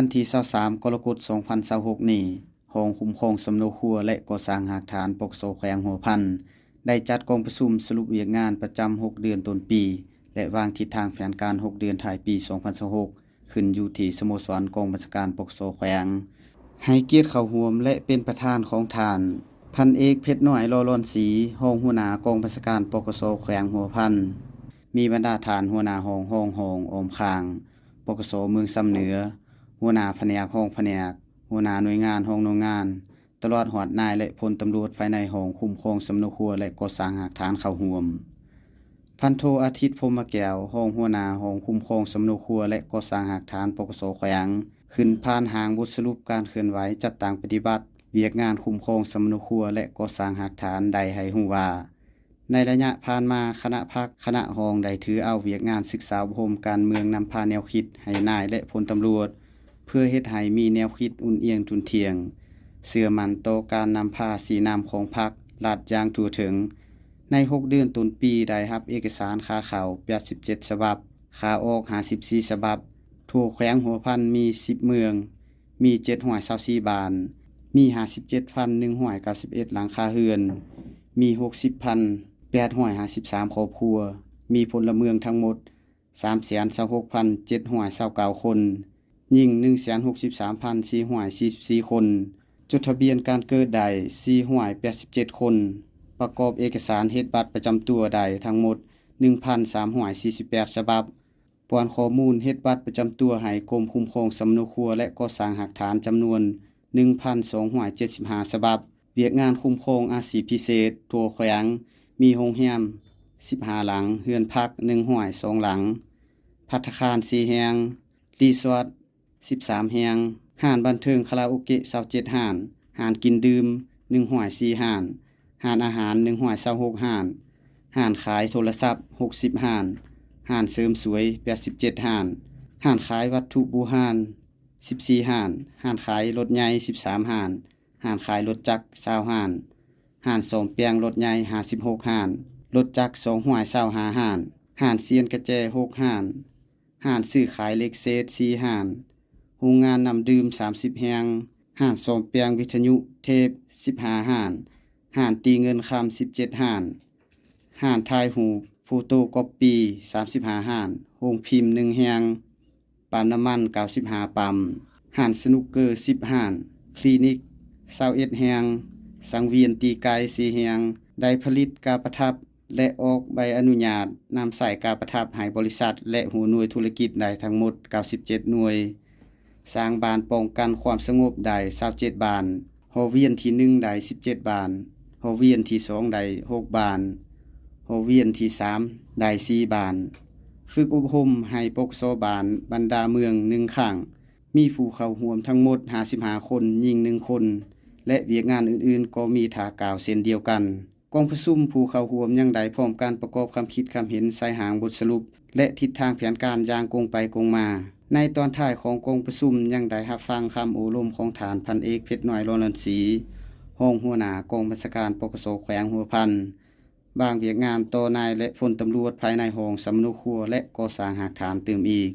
วันที่23กรกฎาคม2026นี้ห้องคุ้มครองสำนักครัวและก่อสร้างหากฐานปกโซแขวงหัวพันได้จัดกองประชุมสรุปเวียกงานประจำ6เดือนต้นปีและวางทิศทางแผนการ6เดือนท้ายปี2026ขึ้นอยู่ที่สโมสรกองบัญชาการปกโซแขวงให้เกียรติเข้าร่วมและเป็นประธานของท่านพันเอกเพชรน้อยรอรอนศรีรองหัวหน้ากองบัญชาการปกโซแขวงหัวพันมีบรรดาฐานหัวหน้าห้องอมคางปกโซเมืองซ้ำเหนือหัวหน้าแผนกห้องแผนกหัวหน้าหน่วยงานห้องหน่วยงานตลอดหอดนายและพลตำรวจภายในห้องคุ้มครองสำนักครัวและก่อสร้างหากฐานเข้าร่วมพันโทอาทิตย์พรหมแก้วห้องหัวหน้าห้องคุ้มครองสำนักครัวและก่อสร้างหากฐานปกโซแขวงขึ้นผ่านหางบทสรุปการเคลื่อนไหวจัดตั้งปฏิบัติเวียกงานคุ้มครองสำนักครัวและก่อสร้างหากฐานได้ให้ฮู้ว่าในระยะผ่านมาคณะพักคณะห้องได้ถือเอาเวียกงานศึกษาอบรมการเมืองนำพาแนวคิดให้นายและพลตำรวจเพื่อเฮ็ดให้มีแนวคิดอุ่นเอียงทุนเทียงเสื่อมั่นต่อการนำพาสีนามของพรรคลาดอย่างทั่วถึงใน6เดือนต้นปีได้รับเอกสารค่าเข้า87ฉบับค่าออก54ฉบับทั่วแขวงหัวพันมี10เมืองมี724บ้านมี 57,191 หลังคาเรือนมี 60,853 ครอบครัวมีพลเมืองทั้งหมด 326,729 คนยิ่ง 163,444 คนจดทะเบียนการเกิดได้487 คนประกอบเอกสารเฮ็ดบัตรประจำตัวได้ทั้งหมด 1,348 ฉบับป้อนข้อมูลเฮ็ดบัตรประจำตัวให้กรมคุ้มครองสำนักครัวและก่อสร้างหากฐานจำนวน 1,275 ฉบับเวียกงานคุ้มครองอาชีพพิเศษทั่วแขวงมีโรงแรม15หลังเรือนพัก1ห้วย2หลังภัตตาคาร4แห่งรีสอร์ท13แห่งห้านบันเทิงคาราโอเกะ27ห้านห้านกินดื่ม1ห้วย4ห้านห้านอาหาร1ห้วย26ห้านห้านขายโทรศัพท์60ห้านห้านเสริมสวย87ห้านห้านขายวัตถุบูชา14ห้านห้านขายรถใหญ่13ห้านห้านขายรถจักร20ห้านห้านซ่อมแปลงรถใหญ่56ห้านรถจักร2ห้วย25ห้านห้านเซียนกระแจ6ห้านห้านซื้อขายเหล็กเศษ4ห้านโรงงานน้ำดื่ม30แห่งห้านซ่อมแปลงวิทยุเทป15ห้านห้านตีเงินคำ17ห้านห้านถ่ายรูปโฟโตก๊อปปี้35ห้านโรงพิมพ์1แห่งปั๊มน้ำมัน95ปั๊มห้านสนุกเกอร์10ห้านคลินิก21แห่งสังเวียนตีไก่4แห่งได้ผลิตกาประทับและออกใบอนุญาตนำใส่กาประทับให้บริษัทและหัวหน่วยธุรกิจได้ทั้งหมด97หน่วยสร้างบ้านป้องกันความสงบได้27บ้านหอเวียนที่1ได้17บ้านหอเวียนที่2ได้6บ้านหอเวียนที่3ได้4บ้านฝึกอบรมให้ปกโซบานบรรดาเมือง1ครั้งมีผู้เข้าร่วมทั้งหมด55คนหญิง1คนและเวียกงานอื่นๆก็มีท่ากล่าวเช่นเดียวกันกองประชุมผู้เข้าร่วมยังได้พร้อมการประกอบความคิดความเห็นใส่หางบทสรุปและทิศทางแผนการอย่างกงไปกงมาในตอนท้ายของกองประชุมยังได้รับฟังคำโอรมของฐานพันเอกเพชรน้อยรอนันศรีห้องหัวหน้ากองบัญชาการปกโซแขวงหัวพันบางเวียกงานต่อนายและพลตำรวจภายในห้องสำนักครัวและก่อสร้างหากฐานเติมอีก